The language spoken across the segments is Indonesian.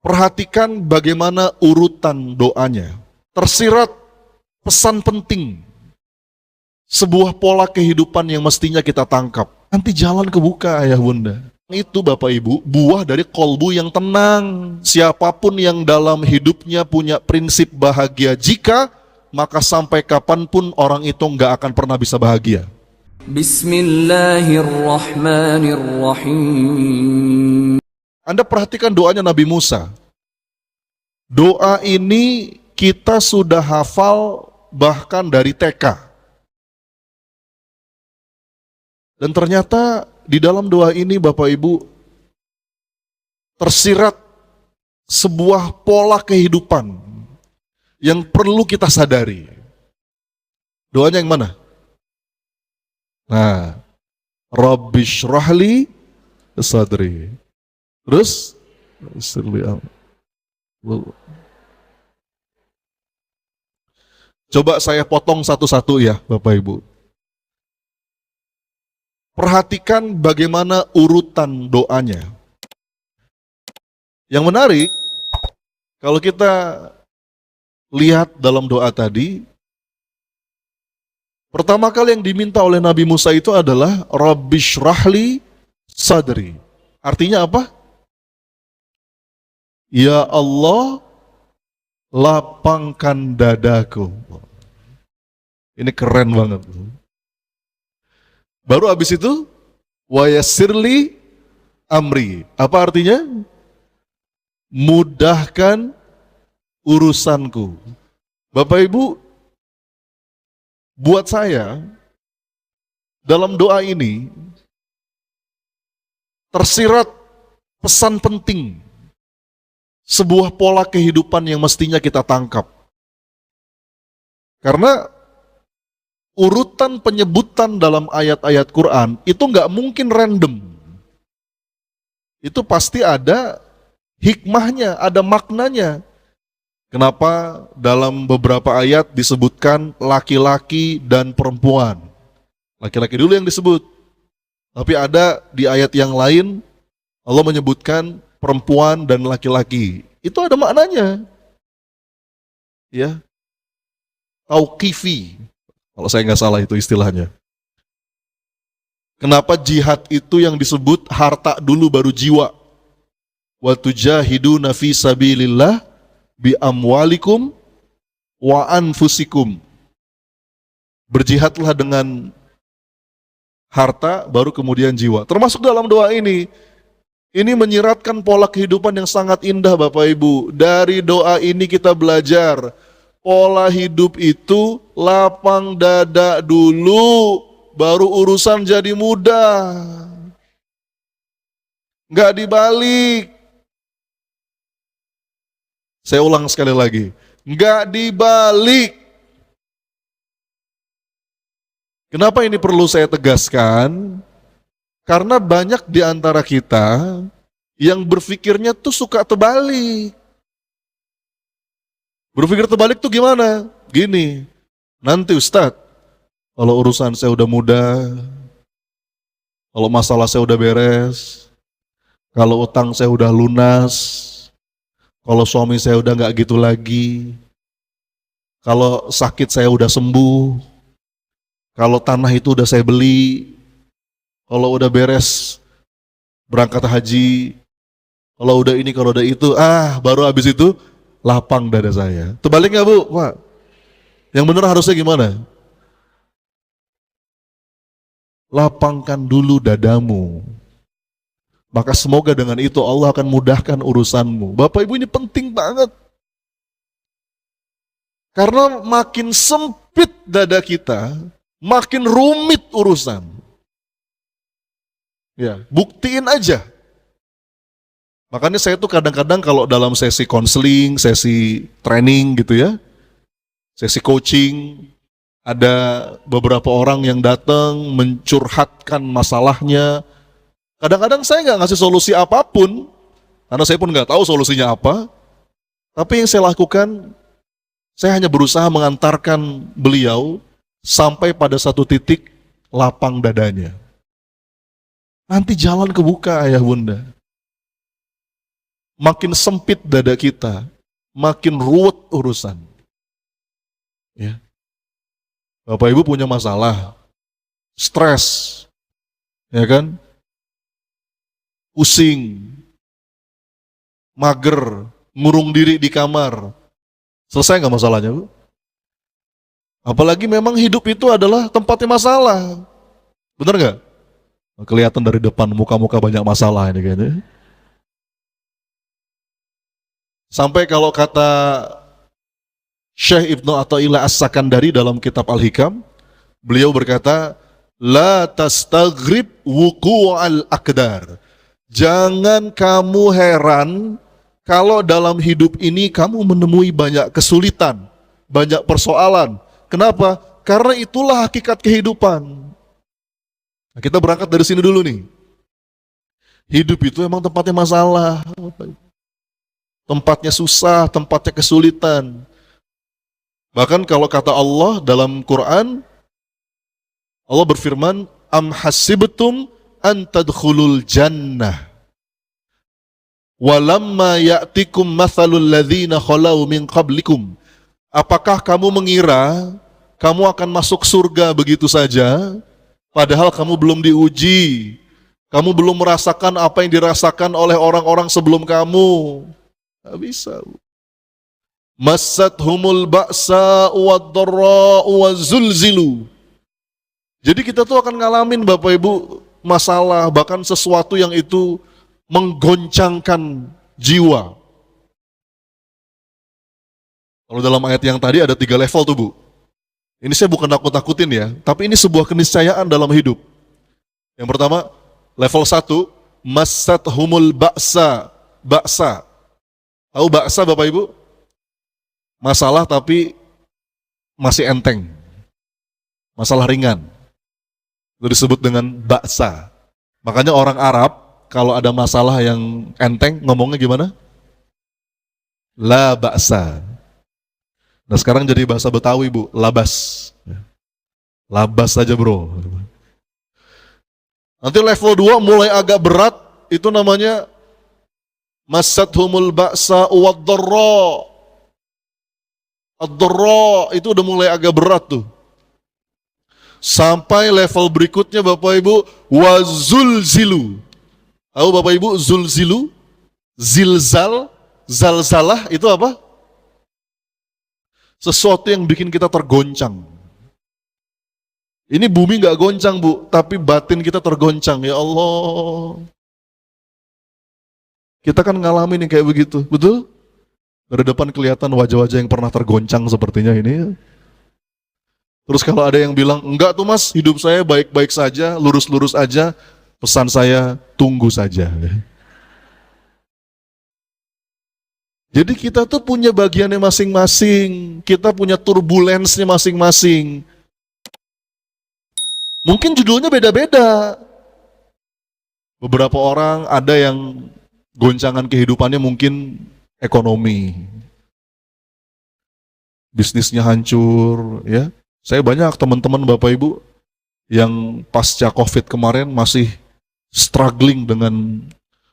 Perhatikan bagaimana urutan doanya. Tersirat pesan penting. Sebuah pola kehidupan yang mestinya kita tangkap. Nanti jalan kebuka ayah bunda. Itu Bapak Ibu, buah dari kolbu yang tenang. Siapapun yang dalam hidupnya punya prinsip bahagia jika, maka sampai kapanpun orang itu nggak akan pernah bisa bahagia. Bismillahirrahmanirrahim. Anda perhatikan doanya Nabi Musa. Doa ini kita sudah hafal bahkan dari TK. Dan ternyata di dalam doa ini Bapak Ibu tersirat sebuah pola kehidupan yang perlu kita sadari. Doanya yang mana? Nah, Rabbishrahli sadri. Terus coba saya potong satu-satu ya Bapak Ibu. Perhatikan bagaimana urutan doanya. Yang menarik, kalau kita lihat dalam doa tadi, pertama kali yang diminta oleh Nabi Musa itu adalah Rabbishrahli sadri. Artinya apa? Ya Allah, lapangkan dadaku. Ini keren banget. Baru habis itu, wa yassirli amri. Apa artinya? Mudahkan urusanku. Bapak Ibu, buat saya, dalam doa ini, tersirat pesan penting. Sebuah pola kehidupan yang mestinya kita tangkap. Karena urutan penyebutan dalam ayat-ayat Quran itu nggak mungkin random. Itu pasti ada hikmahnya, ada maknanya. Kenapa dalam beberapa ayat disebutkan laki-laki dan perempuan? Laki-laki dulu yang disebut. Tapi ada di ayat yang lain Allah menyebutkan perempuan dan laki-laki. Itu ada maknanya. Ya. Tauqifi. Kalau saya nggak salah itu istilahnya. Kenapa jihad itu yang disebut harta dulu baru jiwa? Wa tujahiduna fi sabilillah bi amwalikum wa anfusikum. Berjihadlah dengan harta baru kemudian jiwa. Termasuk dalam doa ini. Ini menyiratkan pola kehidupan yang sangat indah Bapak Ibu. Dari doa ini kita belajar pola hidup itu lapang dada dulu, baru urusan jadi mudah. Nggak dibalik. Saya ulang sekali lagi. Nggak dibalik. Kenapa ini perlu saya tegaskan? Karena banyak di antara kita yang berpikirnya tuh suka terbalik. Berpikir terbalik tuh gimana? Gini, nanti Ustadz, kalau urusan saya udah mudah, kalau masalah saya udah beres, kalau utang saya udah lunas, kalau suami saya udah gak gitu lagi, kalau sakit saya udah sembuh, kalau tanah itu udah saya beli, kalau udah beres berangkat haji, kalau udah ini, kalau udah itu, baru habis itu lapang dada saya. Terbalik nggak Bu? Pak, yang benar harusnya gimana? Lapangkan dulu dadamu. Maka semoga dengan itu Allah akan mudahkan urusanmu. Bapak Ibu, ini penting banget. Karena makin sempit dada kita, makin rumit urusan. Ya, buktiin aja. Makanya saya tuh kadang-kadang kalau dalam sesi konseling, sesi training gitu ya, sesi coaching, ada beberapa orang yang datang mencurhatkan masalahnya. Kadang-kadang saya nggak ngasih solusi apapun, karena saya pun nggak tahu solusinya apa. Tapi yang saya lakukan, saya hanya berusaha mengantarkan beliau sampai pada satu titik lapang dadanya. Nanti jalan kebuka ayah bunda. makin sempit dada kita, makin ruwet urusan. Ya. Bapak Ibu punya masalah, stres, ya kan? Pusing, mager, ngurung diri di kamar. Selesai nggak masalahnya, Bu? Apalagi memang hidup itu adalah tempatnya masalah. Benar nggak? Kelihatan dari depan muka-muka banyak masalah ini kayaknya. Sampai kalau kata Syekh Ibnu Athaillah As-Sakandari dalam kitab Al-Hikam, beliau berkata, la tastaghrib wuqu'al aqdar. Jangan kamu heran kalau dalam hidup ini kamu menemui banyak kesulitan, banyak persoalan. Kenapa? Karena itulah hakikat kehidupan. Nah, kita berangkat dari sini dulu nih. Hidup itu emang tempatnya masalah. Tempatnya susah, tempatnya kesulitan. Bahkan kalau kata Allah dalam Quran, Allah berfirman, am hasibtum an tadkhulul jannah walamma ya'tikum mathalul ladzina khalau min qablikum. Apakah kamu mengira kamu akan masuk surga begitu saja, padahal kamu belum diuji, kamu belum merasakan apa yang dirasakan oleh orang-orang sebelum kamu? Gak bisa. Massathumul ba'sa wad-dharra wazulzilu. Jadi kita tuh akan ngalamin Bapak Ibu masalah, bahkan sesuatu yang itu menggoncangkan jiwa. Kalau dalam ayat yang tadi ada 3 level tuh Bu. Ini saya bukan nakut-nakutin ya, tapi ini sebuah keniscayaan dalam hidup. Yang pertama, level 1, massathumul ba'sa. Ba'sa. Tahu ba'sa Bapak Ibu? Masalah tapi masih enteng. Masalah ringan. Itu disebut dengan ba'sa. Makanya orang Arab kalau ada masalah yang enteng ngomongnya gimana? La ba'sa. Nah sekarang jadi bahasa Betawi Bu, labas. Labas saja bro. Nanti level 2 mulai agak berat, itu namanya massathumul ba'sa wad-dharra. Ad-dharra itu udah mulai agak berat tuh. Sampai level berikutnya Bapak Ibu, wazulzilu. Tahu Bapak Ibu zulzilu? Zilzal, zalzalah itu apa? Sesuatu yang bikin kita tergoncang. Ini bumi gak goncang Bu, tapi batin kita tergoncang. Ya Allah. Kita kan ngalamin yang kayak begitu, betul? Dari depan kelihatan wajah-wajah yang pernah tergoncang sepertinya ini. Terus kalau ada yang bilang, enggak tuh mas, hidup saya baik-baik saja, lurus-lurus aja. Pesan saya, tunggu saja. Jadi kita tuh punya bagiannya masing-masing, kita punya turbulensnya masing-masing. Mungkin judulnya beda-beda. Beberapa orang ada yang goncangan kehidupannya mungkin ekonomi. Bisnisnya hancur, ya. Saya banyak teman-teman Bapak Ibu yang pasca Covid kemarin masih struggling dengan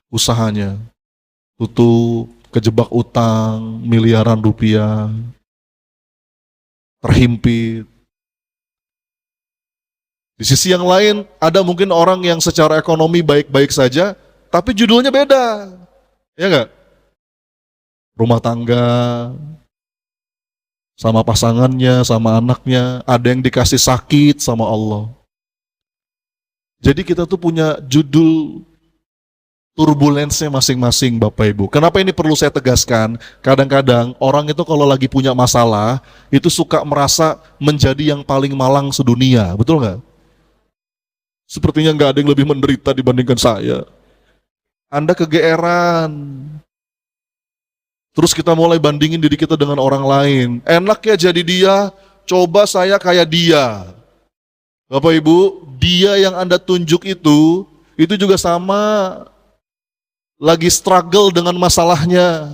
usahanya. Tutup, kejebak utang, miliaran rupiah, terhimpit. Di sisi yang lain, ada mungkin orang yang secara ekonomi baik-baik saja, tapi judulnya beda. Ya enggak? Rumah tangga, sama pasangannya, sama anaknya, ada yang dikasih sakit sama Allah. Jadi kita tuh punya judul turbulensnya masing-masing Bapak Ibu. Kenapa ini perlu saya tegaskan? Kadang-kadang orang itu kalau lagi punya masalah, itu suka merasa menjadi yang paling malang sedunia, betul nggak? Sepertinya nggak ada yang lebih menderita dibandingkan saya. Anda kegeeran. Terus kita mulai bandingin diri kita dengan orang lain. Enak ya jadi dia, coba saya kayak dia. Bapak Ibu, dia yang Anda tunjuk itu juga sama. Lagi struggle dengan masalahnya.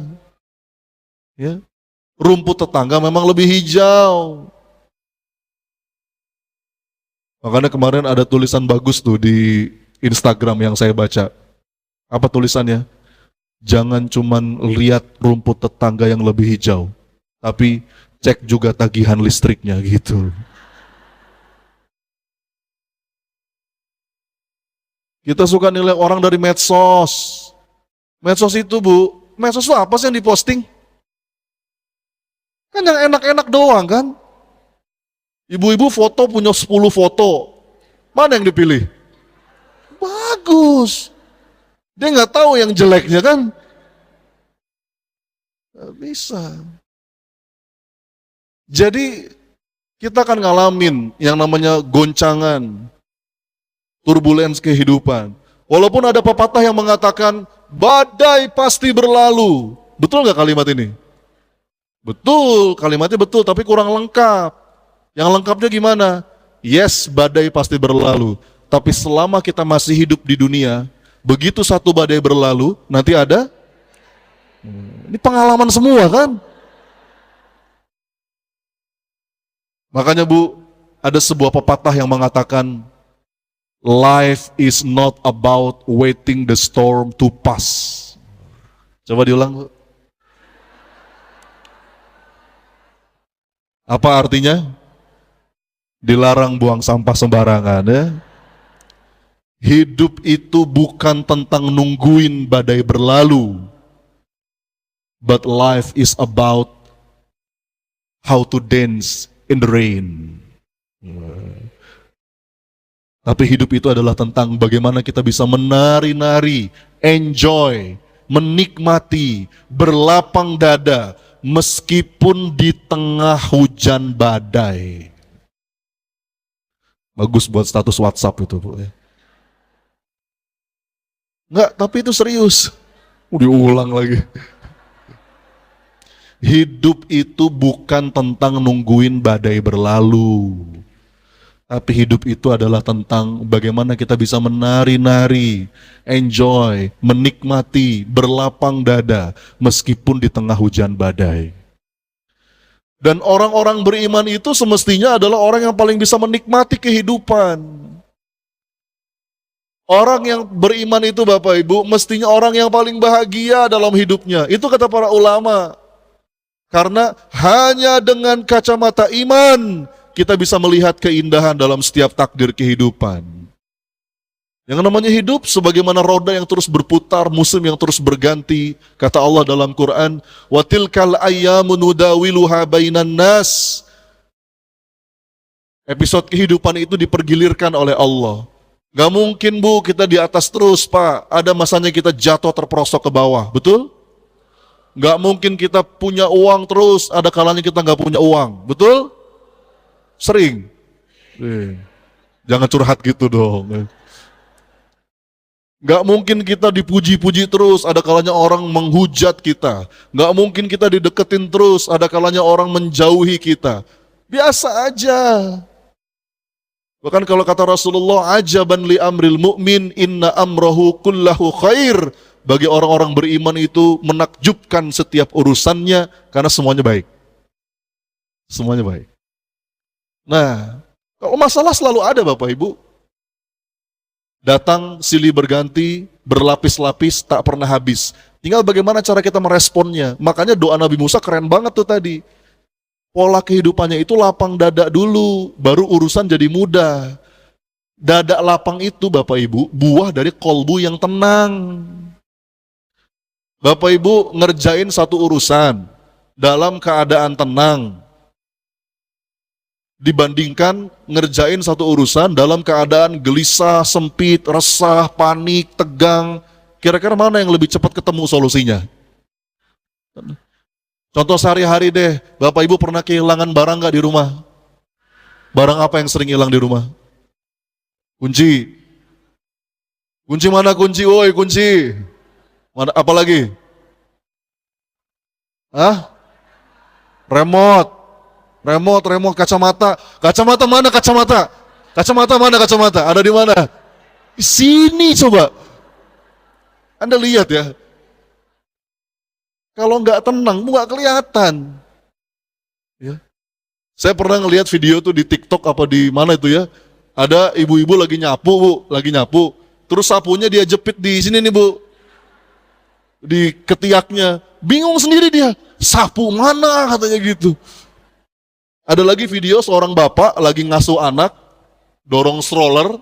Ya. Rumput tetangga memang lebih hijau. Makanya kemarin ada tulisan bagus tuh di Instagram yang saya baca. Apa tulisannya? Jangan cuman lihat rumput tetangga yang lebih hijau, tapi cek juga tagihan listriknya gitu. Kita suka nilai orang dari medsos. Medsos itu Bu, medsos itu apa sih yang diposting? Kan yang enak-enak doang kan? Ibu-ibu foto punya 10 foto. Mana yang dipilih? Bagus. Dia nggak tahu yang jeleknya kan? Nggak bisa. Jadi kita akan ngalamin yang namanya goncangan, turbulens kehidupan. Walaupun ada pepatah yang mengatakan badai pasti berlalu. Betul nggak kalimat ini? Betul, kalimatnya betul, tapi kurang lengkap. Yang lengkapnya gimana? Yes, badai pasti berlalu. Tapi selama kita masih hidup di dunia, begitu satu badai berlalu, nanti ada. Ini pengalaman semua kan? Makanya Bu, ada sebuah pepatah yang mengatakan, life is not about waiting the storm to pass. Coba diulang Bu. Apa artinya? Dilarang buang sampah sembarangan ya. Hidup itu bukan tentang nungguin badai berlalu. But life is about how to dance in the rain. Tapi hidup itu adalah tentang bagaimana kita bisa menari-nari, enjoy, menikmati, berlapang dada, meskipun di tengah hujan badai. Bagus buat status WhatsApp itu Bu. Enggak, tapi itu serius. Diulang lagi. Hidup itu bukan tentang nungguin badai berlalu. Tapi hidup itu adalah tentang bagaimana kita bisa menari-nari, enjoy, menikmati, berlapang dada, meskipun di tengah hujan badai. Dan orang-orang beriman itu semestinya adalah orang yang paling bisa menikmati kehidupan. Orang yang beriman itu Bapak Ibu, mestinya orang yang paling bahagia dalam hidupnya. Itu kata para ulama. Karena hanya dengan kacamata iman, kita bisa melihat keindahan dalam setiap takdir kehidupan. Yang namanya hidup sebagaimana roda yang terus berputar, musim yang terus berganti. Kata Allah dalam Quran, "Wa tilkal ayyamu nudawiluha bainan nas." Episode kehidupan itu dipergilirkan oleh Allah. Gak mungkin Bu kita di atas terus Pak. Ada masanya kita jatuh terperosok ke bawah, betul? Gak mungkin kita punya uang terus, ada kalanya kita gak punya uang, betul? Sering. Jangan curhat gitu dong. Gak mungkin kita dipuji-puji terus, ada kalanya orang menghujat kita. Gak mungkin kita dideketin terus, ada kalanya orang menjauhi kita. Biasa aja. Bahkan kalau kata Rasulullah, ajaban li amril mu'min inna amrahu kullahu khair. Bagi orang-orang beriman itu menakjubkan setiap urusannya karena semuanya baik. Semuanya baik. Nah, kalau masalah selalu ada Bapak Ibu. Datang silih berganti, berlapis-lapis, tak pernah habis. Tinggal bagaimana cara kita meresponnya. Makanya doa Nabi Musa keren banget tuh tadi. Pola kehidupannya itu lapang dada dulu, baru urusan jadi mudah. Dada lapang itu Bapak Ibu, buah dari kolbu yang tenang. Bapak Ibu ngerjain satu urusan dalam keadaan tenang, dibandingkan ngerjain satu urusan dalam keadaan gelisah, sempit, resah, panik, tegang. Kira-kira mana yang lebih cepat ketemu solusinya? Contoh sehari-hari deh, Bapak Ibu pernah kehilangan barang gak di rumah? Barang apa yang sering hilang di rumah? Kunci. Kunci mana kunci? Woi kunci. Mana, apa lagi? Hah? Remote. Remote, kacamata. Kacamata mana kacamata? Kacamata mana kacamata? Ada di mana? Di sini coba. Anda lihat ya. Kalau nggak tenang, nggak kelihatan. Ya. Saya pernah ngelihat video tuh di TikTok apa di mana itu ya. Ada ibu-ibu lagi nyapu Bu, lagi nyapu. Terus sapunya dia jepit di sini nih Bu. di ketiaknya. Bingung sendiri dia, sapu mana katanya gitu. Ada lagi video seorang bapak lagi ngasuh anak, dorong stroller,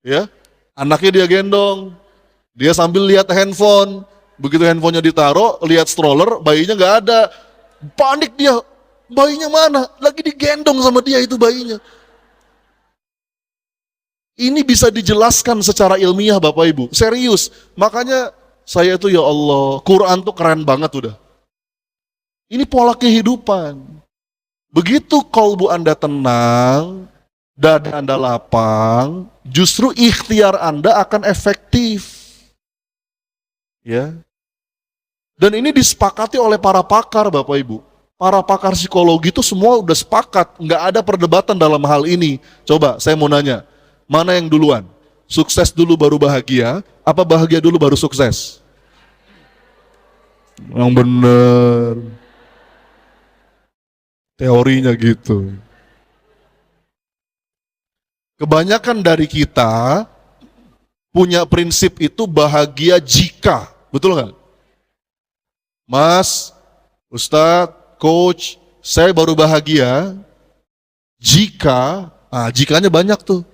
ya, anaknya dia gendong, dia sambil lihat handphone. Begitu handphonenya ditaruh, lihat stroller, bayinya nggak ada, panik dia, bayinya mana? Lagi digendong sama dia itu bayinya. Ini bisa dijelaskan secara ilmiah Bapak Ibu, serius. Makanya saya tuh ya Allah, Quran tuh keren banget udah. Ini pola kehidupan. Begitu kalbu Anda tenang, dada Anda lapang, justru ikhtiar Anda akan efektif. Ya. Dan ini disepakati oleh para pakar Bapak Ibu. Para pakar psikologi itu semua udah sepakat, nggak ada perdebatan dalam hal ini. Coba saya mau nanya, mana yang duluan? Sukses dulu baru bahagia, apa bahagia dulu baru sukses? Yang bener. Teorinya gitu. Kebanyakan dari kita punya prinsip itu bahagia jika, betul nggak? Mas, Ustadz, Coach, saya baru bahagia jika, jikanya banyak tuh.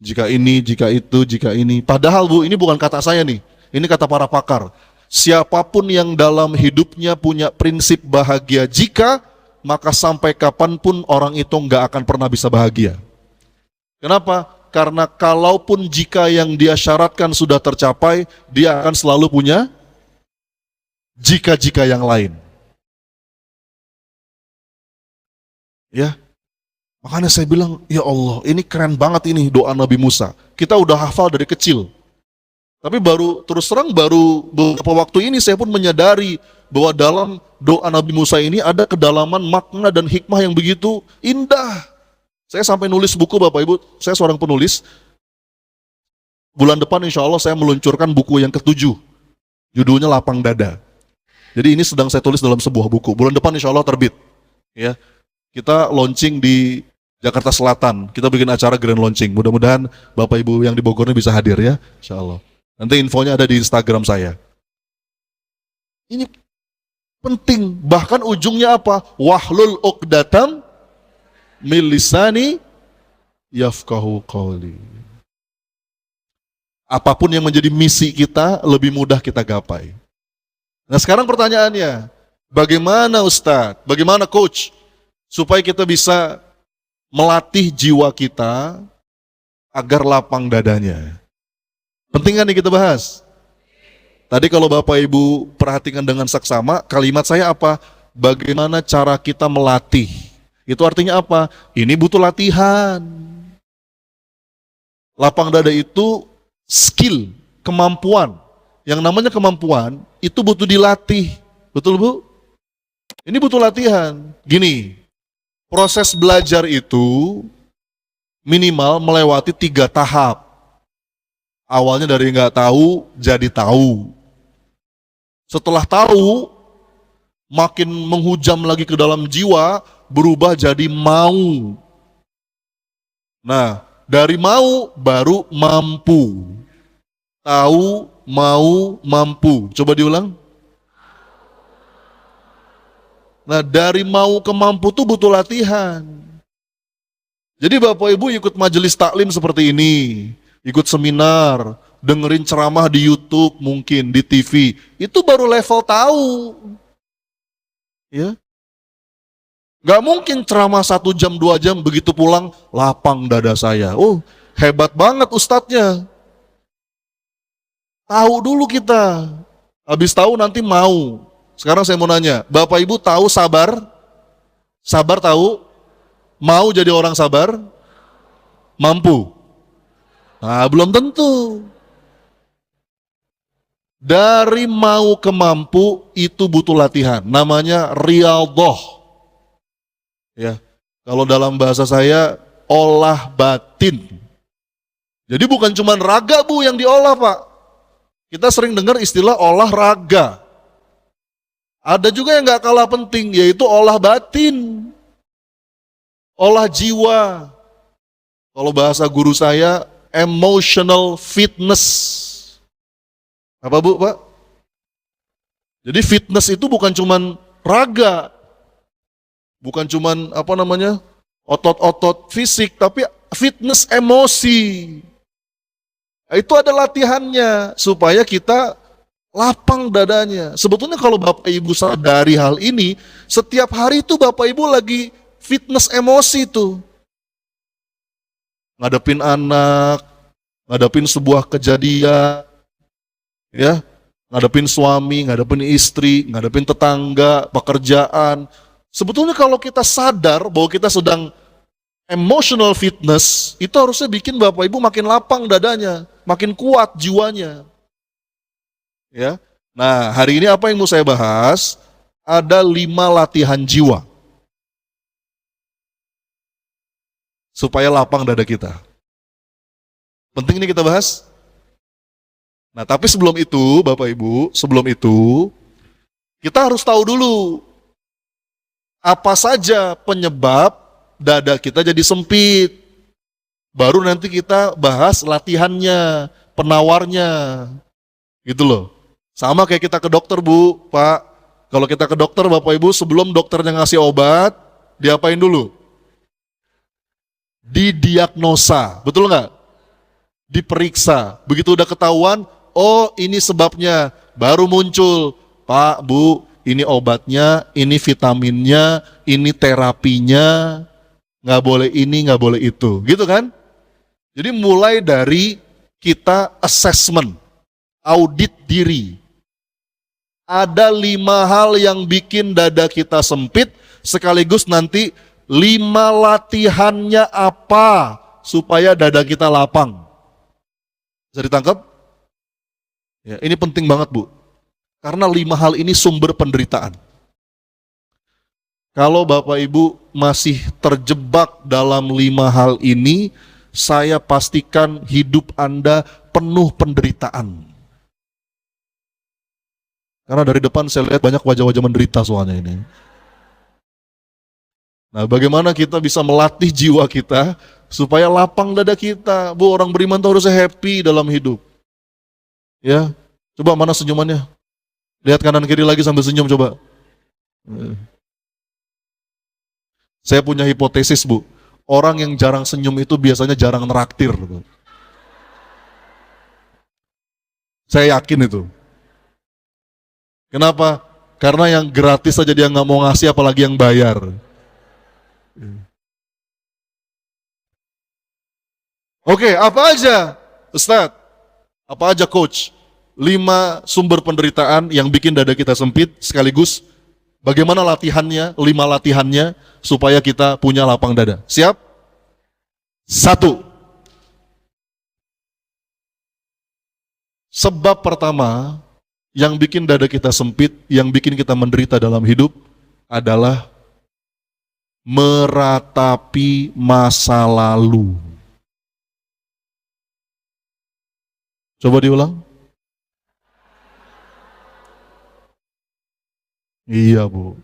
Jika ini, jika itu, jika ini. Padahal Bu, ini bukan kata saya nih, ini kata para pakar. Siapapun yang dalam hidupnya punya prinsip bahagia jika, maka sampai kapanpun orang itu nggak akan pernah bisa bahagia. Kenapa? Karena kalaupun jika yang dia syaratkan sudah tercapai, dia akan selalu punya jika-jika yang lain. Ya, makanya saya bilang, ya Allah, ini keren banget ini doa Nabi Musa. Kita udah hafal dari kecil. Tapi terus terang beberapa waktu ini saya pun menyadari bahwa dalam doa Nabi Musa ini ada kedalaman makna dan hikmah yang begitu indah. Saya sampai nulis buku Bapak Ibu, saya seorang penulis. Bulan depan insya Allah saya meluncurkan buku yang ke-7. Judulnya Lapang Dada. Jadi ini sedang saya tulis dalam sebuah buku. Bulan depan insya Allah terbit. Ya, kita launching di Jakarta Selatan. Kita bikin acara grand launching. Mudah-mudahan Bapak Ibu yang di Bogor ini bisa hadir ya, insya Allah. Nanti infonya ada di Instagram saya. Ini penting. Bahkan ujungnya apa? Wahlul uqdatam min lisani yafqahu qawli. Apapun yang menjadi misi kita, lebih mudah kita gapai. Nah sekarang pertanyaannya, bagaimana Ustadz, bagaimana Coach, supaya kita bisa melatih jiwa kita agar lapang dadanya? Penting kan nih kita bahas? Tadi kalau Bapak Ibu perhatikan dengan saksama, kalimat saya apa? Bagaimana cara kita melatih? Itu artinya apa? Ini butuh latihan. Lapang dada itu skill, kemampuan. Yang namanya kemampuan itu butuh dilatih. Betul Bu? Ini butuh latihan. Gini, proses belajar itu minimal melewati 3 tahap. Awalnya dari nggak tahu jadi tahu. Setelah tahu, makin menghujam lagi ke dalam jiwa, berubah jadi mau. Nah, dari mau baru mampu. Tahu, mau, mampu. Coba diulang. Nah, dari mau ke mampu tuh butuh latihan. Jadi Bapak Ibu ikut majelis taklim seperti ini, ikut seminar, dengerin ceramah di YouTube mungkin, di TV, itu baru level tahu. Ya. Gak mungkin ceramah 1 jam, 2 jam, begitu pulang, lapang dada saya. Oh, hebat banget ustadznya. Tahu dulu kita. Habis tahu nanti mau. Sekarang saya mau nanya, Bapak Ibu tahu sabar? Sabar tahu? Mau jadi orang sabar? Mampu? Nah, belum tentu. Dari mau ke mampu itu butuh latihan. Namanya riyadhah. Ya, kalau dalam bahasa saya olah batin. Jadi bukan cuma raga Bu yang diolah Pak. Kita sering dengar istilah olahraga. Ada juga yang gak kalah penting, yaitu olah batin. Olah jiwa. Kalau bahasa guru saya, emotional fitness. Apa Bu, Pak? Jadi fitness itu bukan cuman raga, bukan cuman otot-otot fisik, tapi fitness emosi. Itu ada latihannya supaya kita lapang dadanya. Sebetulnya kalau Bapak Ibu sadari hal ini, setiap hari itu Bapak Ibu lagi fitness emosi tuh. Ngadepin anak, ngadepin sebuah kejadian, ya, ngadepin suami, ngadepin istri, ngadepin tetangga, pekerjaan. Sebetulnya kalau kita sadar bahwa kita sedang emotional fitness, itu harusnya bikin Bapak Ibu makin lapang dadanya, makin kuat jiwanya. Ya. Nah, hari ini apa yang mau saya bahas? Ada 5 latihan jiwa supaya lapang dada kita. Penting ini kita bahas. Nah, tapi sebelum itu, Bapak Ibu, kita harus tahu dulu apa saja penyebab dada kita jadi sempit. Baru nanti kita bahas latihannya, penawarnya. Gitu loh. Sama kayak kita ke dokter, Bu, Pak. Kalau kita ke dokter, Bapak Ibu, sebelum dokternya ngasih obat, diapain dulu? Didiagnosa, betul nggak? Diperiksa. Begitu udah ketahuan, oh ini sebabnya, baru muncul, Pak, Bu, ini obatnya, ini vitaminnya, ini terapinya, nggak boleh ini, nggak boleh itu, gitu kan? Jadi mulai dari kita assessment, audit diri. Ada 5 hal yang bikin dada kita sempit, sekaligus nanti 5 latihannya apa supaya dada kita lapang. Bisa ditangkap? Ya, ini penting banget, Bu. Karena 5 hal ini sumber penderitaan. Kalau Bapak Ibu masih terjebak dalam 5 hal ini, saya pastikan hidup Anda penuh penderitaan. Karena dari depan saya lihat banyak wajah-wajah menderita soalnya ini. Nah, bagaimana kita bisa melatih jiwa kita supaya lapang dada kita? Bu, orang beriman tuh harusnya happy dalam hidup. Ya, coba mana senyumannya? Lihat kanan kiri lagi sambil senyum coba. Saya punya hipotesis, Bu. Orang yang jarang senyum itu biasanya jarang neraktir. Saya yakin itu. Kenapa? Karena yang gratis saja dia nggak mau ngasih, apalagi yang bayar. Oke, apa aja, Ustadz? Apa aja, Coach? 5 sumber penderitaan yang bikin dada kita sempit, sekaligus bagaimana latihannya, 5 latihannya, supaya kita punya lapang dada. Siap? 1. Sebab pertama, yang bikin dada kita sempit, yang bikin kita menderita dalam hidup adalah meratapi masa lalu. Coba diulang. Iya, Bu.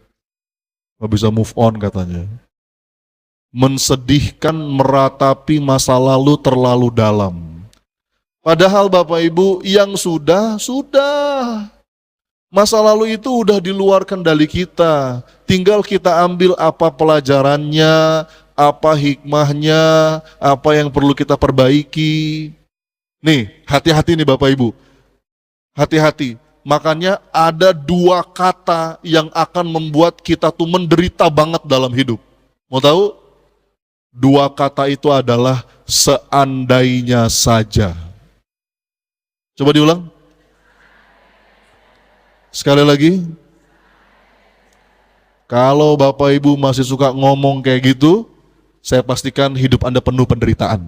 Gak bisa move on katanya. Mensedihkan meratapi masa lalu terlalu dalam. Padahal Bapak Ibu yang sudah. Masa lalu itu udah di luar kendali kita. Tinggal kita ambil apa pelajarannya, apa hikmahnya, apa yang perlu kita perbaiki. Nih, hati-hati nih Bapak Ibu. Hati-hati. Makanya ada 2 kata yang akan membuat kita tuh menderita banget dalam hidup. Mau tahu? 2 kata itu adalah seandainya saja. Coba diulang. Sekali lagi. Kalau Bapak Ibu masih suka ngomong kayak gitu, saya pastikan hidup Anda penuh penderitaan.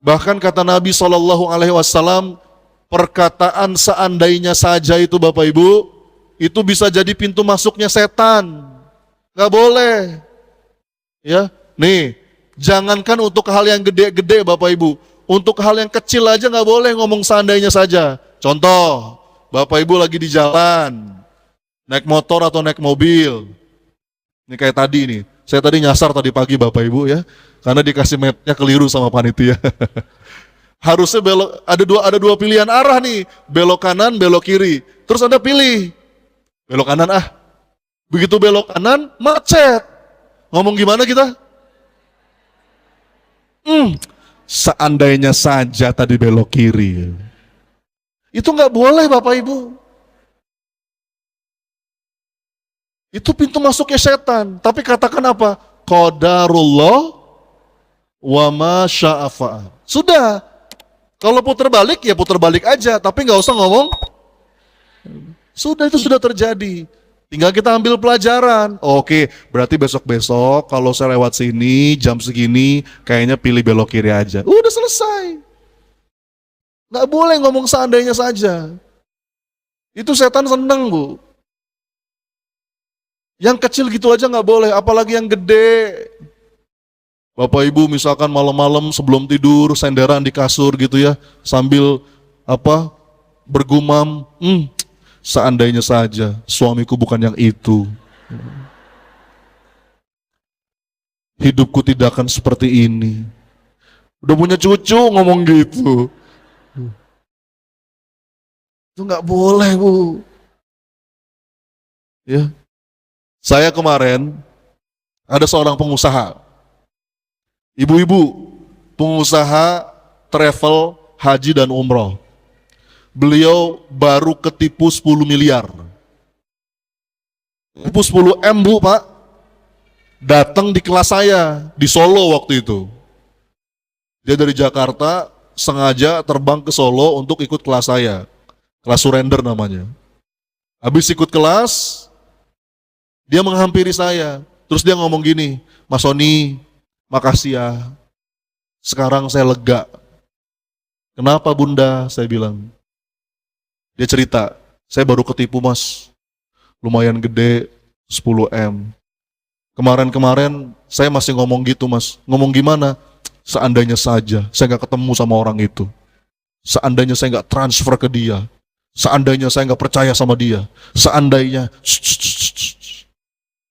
Bahkan kata Nabi SAW, perkataan seandainya saja itu Bapak Ibu, itu bisa jadi pintu masuknya setan. Gak boleh. Ya, nih, jangankan untuk hal yang gede-gede Bapak Ibu, untuk hal yang kecil aja gak boleh ngomong seandainya saja. Contoh, Bapak Ibu lagi di jalan, naik motor atau naik mobil. Ini kayak tadi nih, saya tadi nyasar tadi pagi Bapak Ibu ya, karena dikasih mapnya keliru sama panitia. Harusnya belok, ada dua pilihan arah nih, belok kanan, belok kiri. Terus Anda pilih, belok kanan ah. Begitu belok kanan, macet. Ngomong gimana kita? Seandainya saja tadi belok kiri. Itu nggak boleh Bapak Ibu. Itu pintu masuknya setan. Tapi katakan apa? Qadarullah wa ma syaa fa'al. Sudah. Kalau putar balik ya putar balik aja, tapi nggak usah ngomong. Sudah, itu sudah terjadi. Tinggal kita ambil pelajaran. Oke, berarti besok-besok kalau saya lewat sini jam segini kayaknya pilih belok kiri aja. Udah selesai. Nggak boleh ngomong seandainya saja. Itu setan seneng, Bu. Yang kecil gitu aja nggak boleh, apalagi yang gede. Bapak Ibu misalkan malam-malam sebelum tidur senderan di kasur gitu ya, sambil bergumam, seandainya saja suamiku bukan yang itu. Hidupku tidak akan seperti ini. Udah punya cucu ngomong gitu. Itu nggak boleh, Bu. Ya. Saya kemarin ada seorang pengusaha. Ibu-ibu, pengusaha travel, haji dan umroh. Beliau baru ketipu 10 miliar. Ketipu 10 M Bu Pak. Datang di kelas saya, di Solo waktu itu. Dia dari Jakarta, sengaja terbang ke Solo untuk ikut kelas saya. Kelas surrender namanya. Habis ikut kelas, dia menghampiri saya. Terus dia ngomong gini, Mas Sony, makasih ya, sekarang saya lega. Kenapa Bunda? Saya bilang. Dia cerita, saya baru ketipu Mas, lumayan gede, 10 M. Kemarin-kemarin saya masih ngomong gitu Mas, ngomong gimana? Seandainya saja saya gak ketemu sama orang itu. Seandainya saya gak transfer ke dia. Seandainya saya gak percaya sama dia. Seandainya,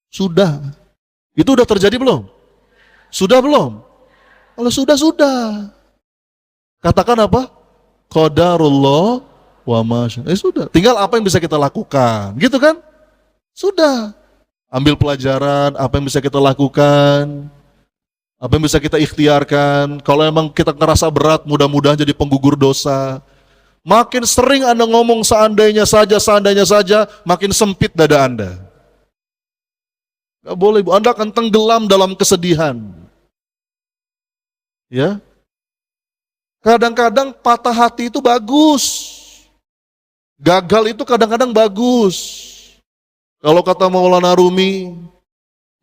sudah. Itu udah terjadi belum? Sudah belum? Kalau sudah. Katakan apa? Qadarullah wa ma syaa. Sudah. Tinggal apa yang bisa kita lakukan. Gitu kan? Sudah. Ambil pelajaran, apa yang bisa kita lakukan. Apa yang bisa kita ikhtiarkan. Kalau emang kita ngerasa berat, mudah-mudahan jadi penggugur dosa. Makin sering Anda ngomong seandainya saja, makin sempit dada Anda. Gak boleh, Bu. Anda akan tenggelam dalam kesedihan. Ya. Kadang-kadang patah hati itu bagus. Gagal itu kadang-kadang bagus. Kalau kata Maulana Rumi,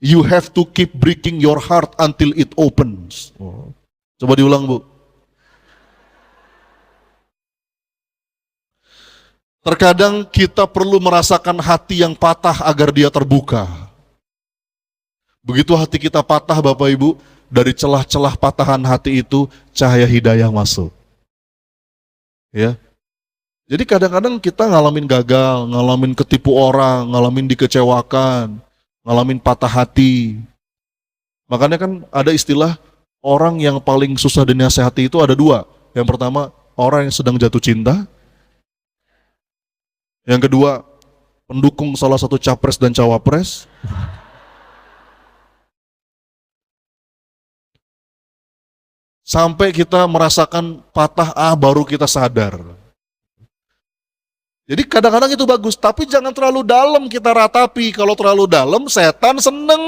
you have to keep breaking your heart until it opens. Coba diulang, Bu. Terkadang kita perlu merasakan hati yang patah agar dia terbuka. Begitu hati kita patah Bapak Ibu, dari celah-celah patahan hati itu cahaya hidayah masuk. Ya. Jadi kadang-kadang kita ngalamin gagal, ngalamin ketipu orang, ngalamin dikecewakan, ngalamin patah hati. Makanya kan ada istilah orang yang paling susah dinasehati itu ada dua. Yang pertama, orang yang sedang jatuh cinta. Yang kedua, pendukung salah satu capres dan cawapres. Sampai kita merasakan patah baru kita sadar. Jadi kadang-kadang itu bagus, tapi jangan terlalu dalam kita ratapi. Kalau terlalu dalam, setan seneng.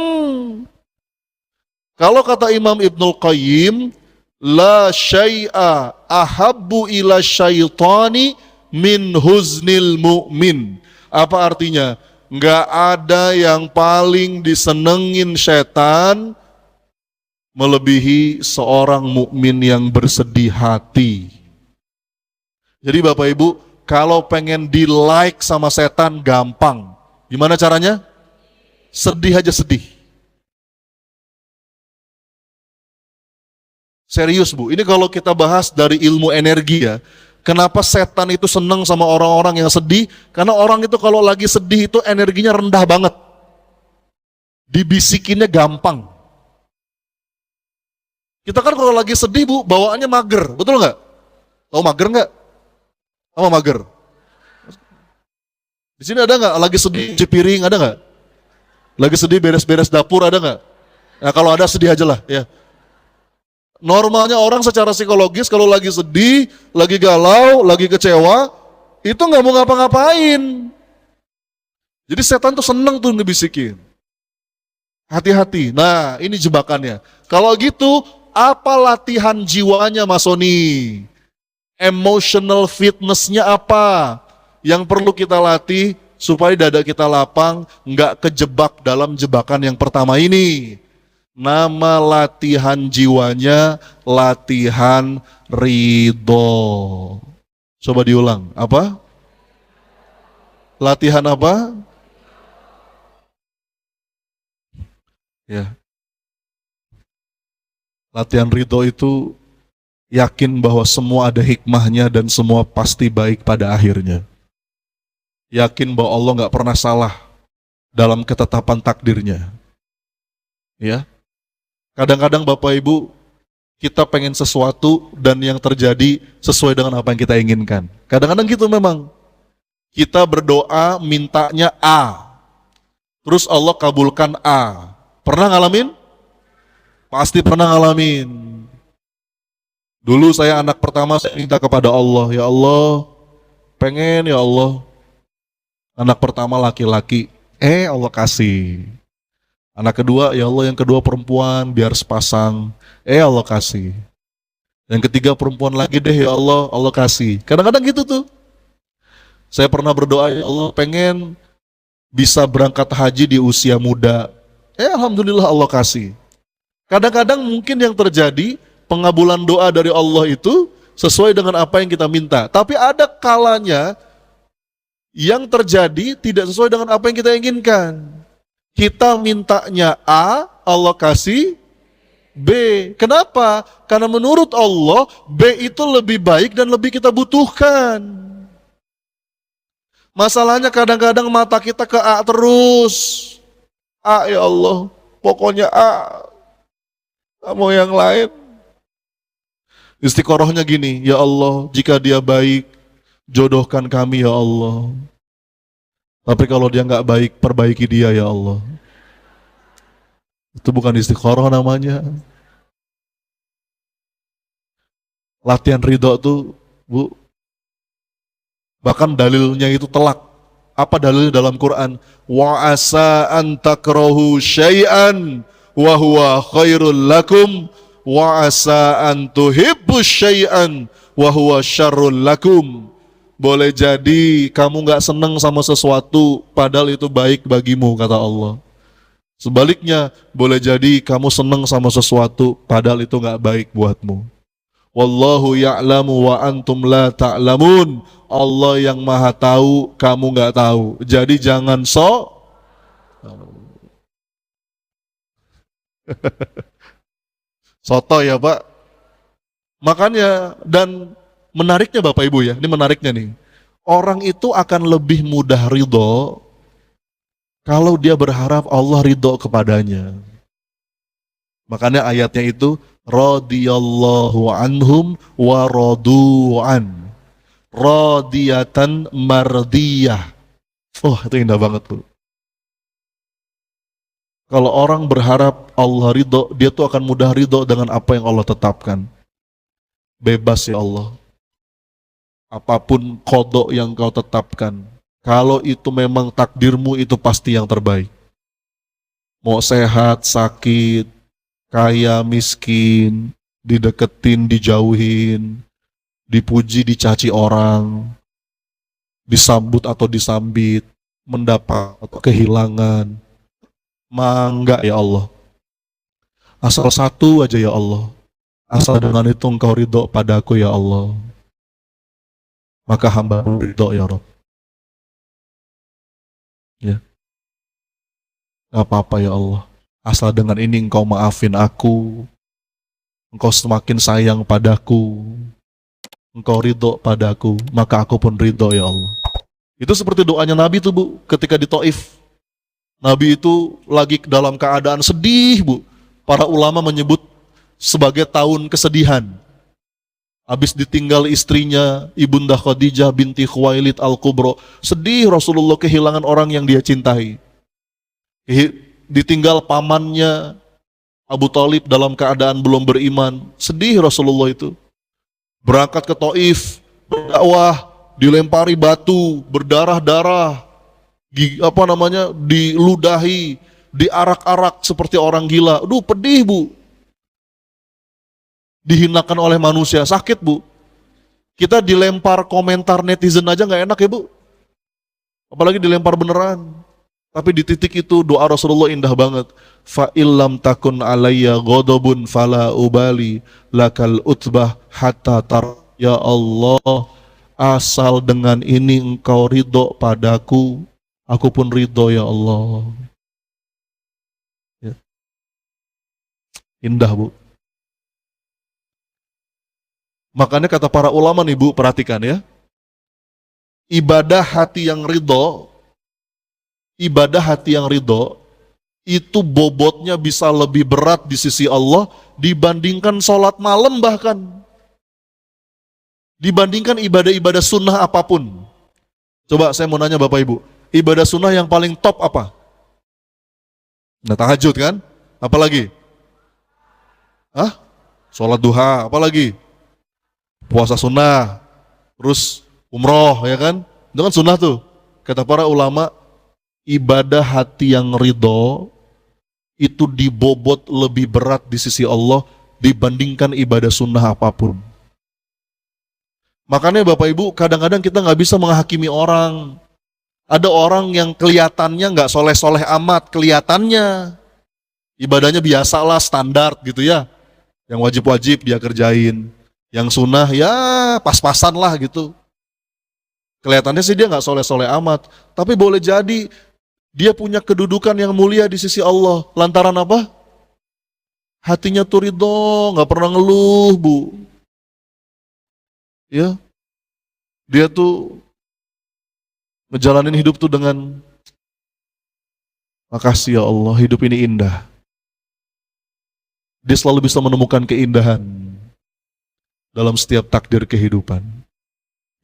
Kalau kata Imam Ibnul Qayyim, la syai'a ahabbu ila syaitani min huznil mu'min. Apa artinya? Nggak ada yang paling disenengin setan melebihi seorang mukmin yang bersedih hati. Jadi Bapak Ibu, kalau pengen di like sama setan gampang. Gimana caranya? Sedih aja sedih. Serius Bu, ini kalau kita bahas dari ilmu energi ya. Kenapa setan itu senang sama orang-orang yang sedih? Karena orang itu kalau lagi sedih itu energinya rendah banget. Dibisikinnya gampang. Kita kan kalau lagi sedih Bu, bawaannya mager, betul nggak? Tahu mager nggak? Sama mager. Di sini ada nggak? Lagi sedih cuci piring ada nggak? Lagi sedih beres-beres dapur ada nggak? Nah kalau ada sedih aja lah ya. Normalnya orang secara psikologis kalau lagi sedih, lagi galau, lagi kecewa, itu nggak mau ngapa-ngapain. Jadi setan tuh seneng tuh ngebisikin. Hati-hati. Nah ini jebakannya. Kalau gitu, apa latihan jiwanya Mas Sony? Emotional fitnessnya apa? Yang perlu kita latih supaya dada kita lapang, nggak kejebak dalam jebakan yang pertama ini. Nama latihan jiwanya latihan ridho. Coba diulang. Apa? Latihan apa? Ya. Latihan ridho itu yakin bahwa semua ada hikmahnya dan semua pasti baik pada akhirnya. Yakin bahwa Allah nggak pernah salah dalam ketetapan takdirnya. Ya. Kadang-kadang Bapak Ibu, kita pengen sesuatu dan yang terjadi sesuai dengan apa yang kita inginkan. Kadang-kadang gitu memang. Kita berdoa mintanya A. Terus Allah kabulkan A. Pernah ngalamin? Pasti pernah ngalamin. Dulu saya anak pertama saya minta kepada Allah, ya Allah, pengen ya Allah. Anak pertama laki-laki, Allah kasih. Anak kedua, ya Allah yang kedua perempuan, biar sepasang. Allah kasih. Yang ketiga perempuan lagi deh, ya Allah, Allah kasih. Kadang-kadang gitu tuh. Saya pernah berdoa, ya Allah pengen bisa berangkat haji di usia muda. Alhamdulillah Allah kasih. Kadang-kadang mungkin yang terjadi, pengabulan doa dari Allah itu sesuai dengan apa yang kita minta. Tapi ada kalanya yang terjadi tidak sesuai dengan apa yang kita inginkan. Kita mintanya A, Allah kasih B. Kenapa? Karena menurut Allah, B itu lebih baik dan lebih kita butuhkan. Masalahnya kadang-kadang mata kita ke A terus. A ya Allah, pokoknya A. Gak mau yang lain. Istiqorohnya gini, ya Allah, jika dia baik, jodohkan kami ya Allah. Tapi kalau dia nggak baik, perbaiki dia ya Allah. Itu bukan istiqoroh namanya. Latihan ridho tuh, Bu. Bahkan dalilnya itu telak. Apa dalilnya dalam Quran? Wa asa an takrahu syai'an wa huwa khairul lakum wa asa an tuhibbu syai'an wa huwa syarrul lakum. Boleh jadi kamu gak senang sama sesuatu padahal itu baik bagimu, kata Allah. Sebaliknya, boleh jadi kamu senang sama sesuatu padahal itu gak baik buatmu. Wallahu ya'lamu wa antum la ta'lamun. Allah yang maha tahu, kamu gak tahu. Jadi jangan soto ya Pak. Makanya, dan menariknya Bapak Ibu ya, ini menariknya nih. Orang itu akan lebih mudah ridho kalau dia berharap Allah ridho kepadanya. Makanya ayatnya itu radhiyallahu anhum wa radu'an. Radiyatan mardiyah. Oh, itu indah banget tuh. Kalau orang berharap Allah ridho, dia tuh akan mudah ridho dengan apa yang Allah tetapkan. Bebas ya Allah. Apapun kodok yang kau tetapkan, kalau itu memang takdirmu, itu pasti yang terbaik. Mau sehat, sakit, kaya, miskin, dideketin, dijauhin, dipuji, dicaci orang, disambut atau disambit, mendapat atau kehilangan, mangga ya Allah. Asal satu aja ya Allah. Asal dengan itu engkau ridho padaku ya Allah. Maka hamba ridho ya Rabb. Ya. Gak apa-apa ya Allah. Asal dengan ini engkau maafin aku. Engkau semakin sayang padaku. Engkau ridho padaku. Maka aku pun ridho ya Allah. Itu seperti doanya Nabi tuh Bu. Ketika di Taif. Nabi itu lagi dalam keadaan sedih Bu. Para ulama menyebut sebagai tahun kesedihan. habis ditinggal istrinya, Ibunda Khadijah binti Khuwailid Al-Kubro. Sedih Rasulullah kehilangan orang yang dia cintai. Ditinggal pamannya Abu Thalib dalam keadaan belum beriman. Sedih Rasulullah itu. Berangkat ke Taif, berdakwah, dilempari batu, berdarah-darah, diludahi, diarak-arak seperti orang gila. Aduh, pedih Bu. Dihinakan oleh manusia, sakit Bu. Kita dilempar komentar netizen aja nggak enak ya Bu. Apalagi dilempar beneran. Tapi di titik itu doa Rasulullah indah banget. Fa illam takun alayya ghadabun fala ubali lakal utbah hatta tar. Ya Allah, asal dengan ini engkau ridho padaku, aku pun ridho ya Allah. Ya. Indah Bu. Makanya kata para ulama nih Bu, perhatikan ya. Ibadah hati yang ridho itu bobotnya bisa lebih berat di sisi Allah dibandingkan sholat malam, bahkan dibandingkan ibadah-ibadah sunnah apapun. Coba saya mau nanya Bapak Ibu, ibadah sunnah yang paling top apa? Nah, tahajud kan? Apalagi? Sholat duha, apalagi? Puasa sunnah, terus umroh, ya kan? Itu kan sunnah tuh. Kata para ulama, ibadah hati yang ridho itu dibobot lebih berat di sisi Allah dibandingkan ibadah sunnah apapun. Makanya Bapak Ibu, kadang-kadang kita nggak bisa menghakimi orang. Ada orang yang kelihatannya nggak soleh-soleh amat, kelihatannya ibadahnya biasalah, standar gitu ya. Yang wajib-wajib dia kerjain. Yang sunnah ya pas-pasan lah gitu. Kelihatannya sih dia nggak soleh-soleh amat, tapi boleh jadi dia punya kedudukan yang mulia di sisi Allah. Lantaran apa? Hatinya tuh ridho, nggak pernah ngeluh Bu. Ya, dia tuh ngejalanin hidup tuh dengan makasih ya Allah, hidup ini indah. Dia selalu bisa menemukan keindahan dalam setiap takdir kehidupan.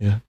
Ya.